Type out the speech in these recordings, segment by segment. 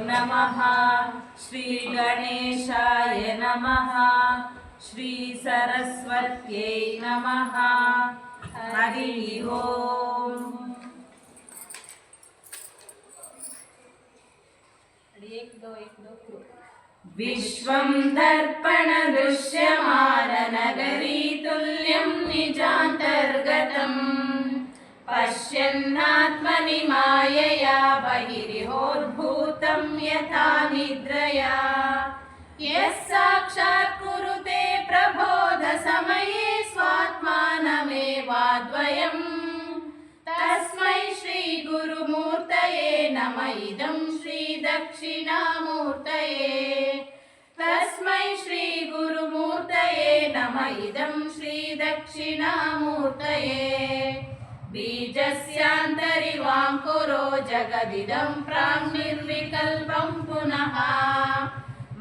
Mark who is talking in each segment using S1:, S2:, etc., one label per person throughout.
S1: नमः। श्री गणेशाय नमः। श्री सरस्वत्यै नमः। हरि ओम। विश्वं दर्पण दृश्यमाननगरी तुल्यं निजान्तर्गतम् पश्यन्नात्मनि मायया बहिरिहोद्भूतं यथा निद्रया यः साक्षात् कुरुते प्रबोधसमये स्वात्मानमेवाद्वयम् तस्मै श्रीगुरुमूर्तये नमः। इदं श्रीदक्षिणामूर्तये तस्मै श्रीगुरुमूर्तये नमः। इदं श्रीदक्षिणामूर्तये बीजस्यान्तरिवाङ्कुरो जगदिदं प्राङ्निर्विकल्पं पुनः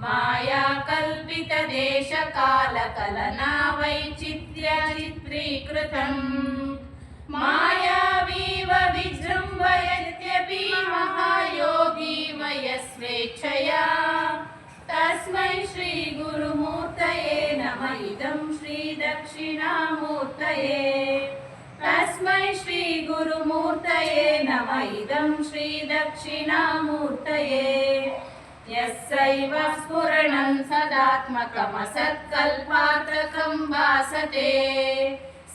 S1: मायाकल्पितदेशकालकलना वैचित्र्यचित्रीकृतम् मायावीव विजृम्भयत्यपि महायोगी वयस्वेच्छया तस्मै श्रीगुरुमूर्तये नमः। इदं श्रीदक्षिणामूर्तये तस्मै श्रीगुरुमूर्तये नमः। इदं श्रीदक्षिणामूर्तये यस्यैव स्फुरणं सदात्मकमसत्कल्पार्थकं भासते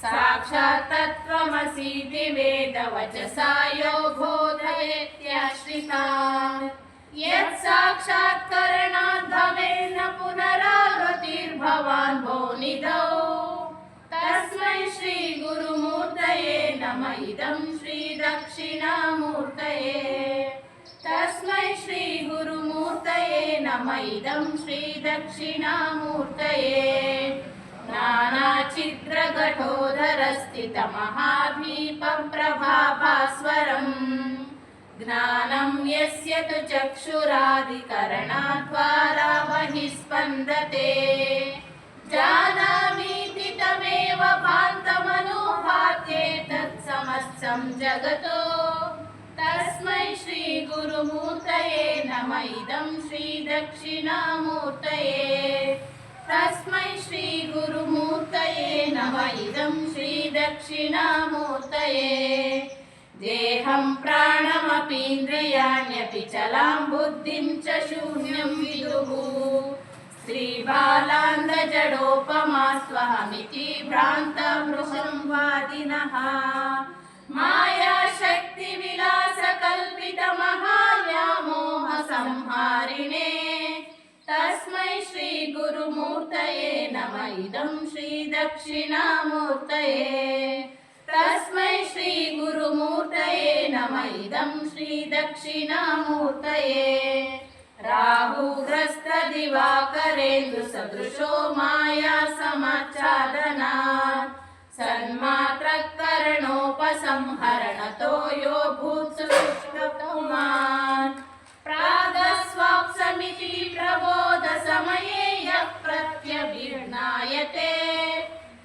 S1: साक्षात् तत्त्वमसीति वेदवचसा यो बोधयत्याश्रितान् यत् साक्षात्करणात् भवेन्न पुनरावृत्तिर्भवान् भोनिधौ तस्मै श्रीगुरुमूर्तये नमः। इदं श्रीदक्षिणामूर्तये तस्मै श्रीगुरुमूर्तये नमः। इदं श्रीदक्षिणामूर्तये नानाचित्रकठोदरस्थितमहाद्वीपप्रभाभास्वरम् ज्ञानं यस्य तु चक्षुरादिकरणाद्वारा बहिस्पन्दते जानामीति तमेव भान्तमनुभात्येतत् समस्तं जगतो तस्मै श्रीगुरुमूर्तये नमः। इदं श्रीदक्षिणामूर्तये तस्मै श्रीगुरुमूर्तये नमः। इदं श्रीदक्षिणामूर्तये देहं प्राणमपीन्द्रियाण्यपि चलां बुद्धिं च शून्यं विदुः स्त्रीबालान्धजडोपमास्त्वहमिति भ्रान्तमृषंवादिनः मायाशक्तिविलासकल्पितमहाव्यामोहसंहारिणे तस्मै श्रीगुरुमूर्तये नमः। इदं श्रीदक्षिणामूर्तये तस्मै श्रीगुरुमूर्तये नमः। इदं श्रीदक्षिणामूर्तये राहुग्रस्तदिवाकरेन्दुसदृशो मायासमाच्छादनात् सन्मात्रकरणोपसंहरणतो यो भूत्सुष्टपुमान् प्रागस्वाप्समिति प्रबोधसमये यः प्रत्यभिर्नायते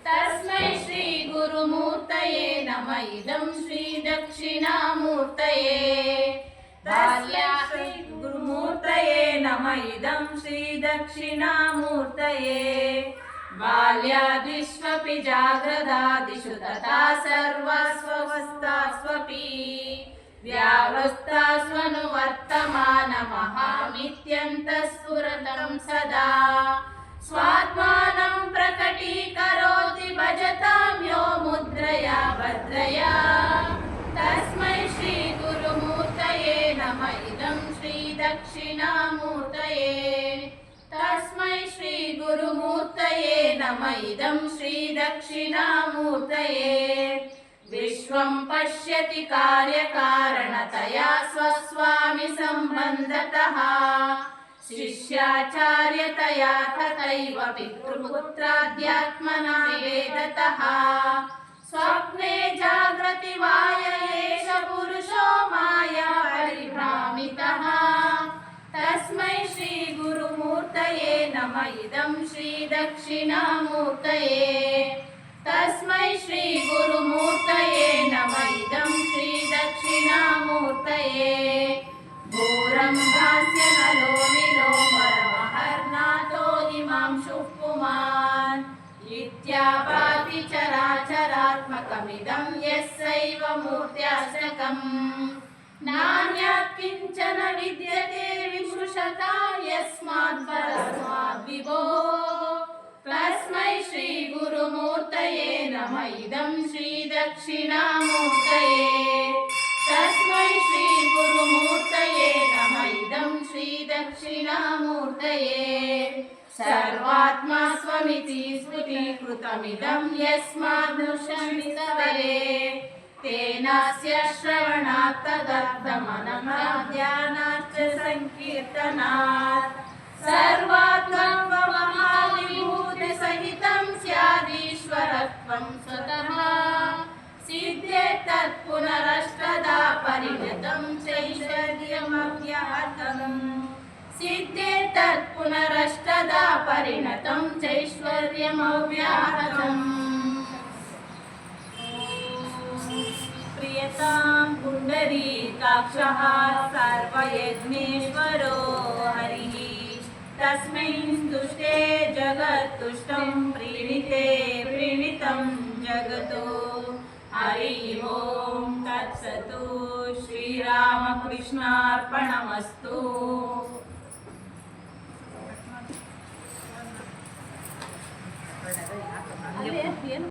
S1: तस्मै श्रीगुरुमूर्तये नमः। इदं श्रीदक्षिणामूर्तये श्रीगुरुमूर्तये नमः। इदं श्रीदक्षिणामूर्तये बाल्यादिष्वपि जाग्रदादिषु तथा सर्वस्वस्थास्वपि व्यावृत्तास्वनुवर्तमानमहामित्यन्तःस्फुरतं सदा स्वात्मानं प्रकटीकरोति भजतां यो मुद्रया भद्रया तस्मै श्रीगुरुमूर्तये नमः। इदं श्रीदक्षिणामूर्तये तस्मै श्रीगुरुमूर्तये नमः। इदं श्रीदक्षिणामूर्तये विश्वं पश्यति कार्यकारणतया स्वस्वामि सम्बन्धतः शिष्याचार्यतया तथैव पितृपुत्राद्यात्मना वेदतः स्वप्ने जाग्रति वाय एष पुरुषो माया परिभ्रामितः तस्मै श्री गुरुमूर्तये नमः इदं श्री दक्षिणामूर्तये तस्मै श्री गुरुमूर्तये नमः इदं श्री दक्षिणामूर्तये घोरं भास्य नलो निलोमरमहर्नाथो हिमांशुः पुमान् इत्याभाति चराचरात्मकमिदं यस्यैव मूर्त्याष्टकम् नान्यत् किञ्चन विद्यते विमृशता यस्मात् परस्माद् विभोः तस्मै श्री गुरुमूर्तये नमः इदं श्री दक्षिणामूर्तये तस्मै श्री गुरुमूर्तये नमः इदं श्री दक्षिणामूर्तये सर्वात्मा स्वमिति स्फुटीकृतमिदं यस्मादृशमितवरे तेनास्य श्रवणात् तदर्थमनमध्यानाच्च संकीर्तनात् सर्वात्मविभूतिसहितं स्यादीश्वरत्वं स्वतः सिद्धेत् तत्पुनरष्टदा परिणतं चैश्वर्यमव्याहतम् सिद्धेत् तत्पुनरष्टदा परिणतं चैश्वर्यमव्याहतम् प्रियतां पुण्डरीकाक्षः सर्वयज्ञेश्वरो हरिः तस्मै तुष्टे जगत्तुष्टं प्रीणिते प्रीणितं जगतो हरि ओं तत्सतु श्रीरामकृष्णार्पणमस्तु।